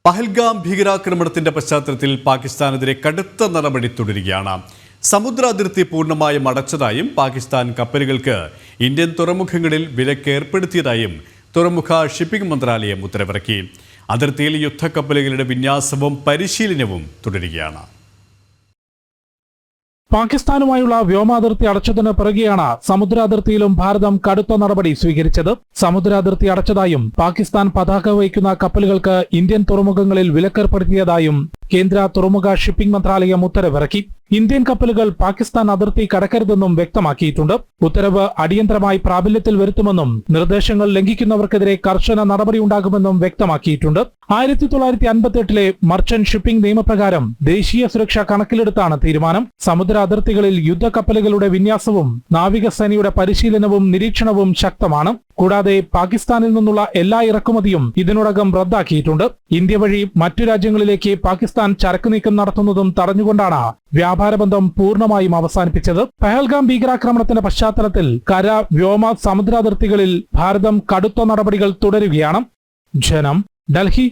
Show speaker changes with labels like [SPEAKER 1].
[SPEAKER 1] പഹൽഗാം ഭീകരാക്രമണത്തിന്റെ പശ്ചാത്തലത്തിൽ പാകിസ്ഥാനെതിരെ കടുത്ത നടപടി തുടരുകയാണ്. സമുദ്ര അതിർത്തി പൂർണ്ണമായും അടച്ചതായും പാകിസ്ഥാൻ കപ്പലുകൾക്ക് ഇന്ത്യൻ തുറമുഖങ്ങളിൽ വിലക്ക് ഏർപ്പെടുത്തിയതായും തുറമുഖ ഷിപ്പിംഗ് മന്ത്രാലയം ഉത്തരവിറക്കി. അതിർത്തിയിൽ യുദ്ധക്കപ്പലുകളുടെ വിന്യാസവും പരിശീലനവും തുടരുകയാണ്.
[SPEAKER 2] പാകിസ്ഥാനുമായുള്ള വ്യോമാതിർത്തി അടച്ചതിന് പിറകെയാണ് സമുദ്രാതിർത്തിയിലും ഭാരതം കടുത്ത നടപടി സ്വീകരിച്ചത്. സമുദ്രാതിർത്തി അടച്ചതായും പാകിസ്ഥാൻ പതാക വഹിക്കുന്ന കപ്പലുകൾക്ക് ഇന്ത്യൻ തുറമുഖങ്ങളിൽ വിലക്കേർപ്പെടുത്തിയതായും കേന്ദ്ര തുറമുഖ ഷിപ്പിംഗ് മന്ത്രാലയം ഉത്തരവിറക്കി. ഇന്ത്യൻ കപ്പലുകൾ പാകിസ്ഥാൻ അതിർത്തി കടക്കരുതെന്നും വ്യക്തമാക്കിയിട്ടുണ്ട്. ഉത്തരവ് അടിയന്തരമായി പ്രാബല്യത്തിൽ വരുത്തുമെന്നും നിർദ്ദേശങ്ങൾ ലംഘിക്കുന്നവർക്കെതിരെ കർശന നടപടിയുണ്ടാകുമെന്നും വ്യക്തമാക്കിയിട്ടുണ്ട്. 1958 മർച്ചന്റ് ഷിപ്പിംഗ് നിയമപ്രകാരം ദേശീയ സുരക്ഷ കണക്കിലെടുത്താണ് തീരുമാനം. സമുദ്ര അതിർത്തികളിൽ യുദ്ധക്കപ്പലുകളുടെ വിന്യാസവും നാവികസേനയുടെ പരിശീലനവും നിരീക്ഷണവും ശക്തമാണ്. കൂടാതെ പാകിസ്ഥാനിൽ നിന്നുള്ള എല്ലാ ഇറക്കുമതിയും ഇതിനോടകം റദ്ദാക്കിയിട്ടുണ്ട്. ഇന്ത്യ വഴി മറ്റു രാജ്യങ്ങളിലേക്ക് പാകിസ്ഥാൻ ചരക്ക് നീക്കം നടത്തുന്നതും തടഞ്ഞുകൊണ്ടാണ് വ്യാപാരബന്ധം പൂർണ്ണമായും അവസാനിപ്പിച്ചത്. പഹൽഗാം ഭീകരാക്രമണത്തിന്റെ പശ്ചാത്തലത്തിൽ കര, വ്യോമ, സമുദ്രാതിർത്തികളിൽ ഭാരതം കടുത്ത നടപടികൾ തുടരുകയാണ്. ജനം, ഡൽഹി.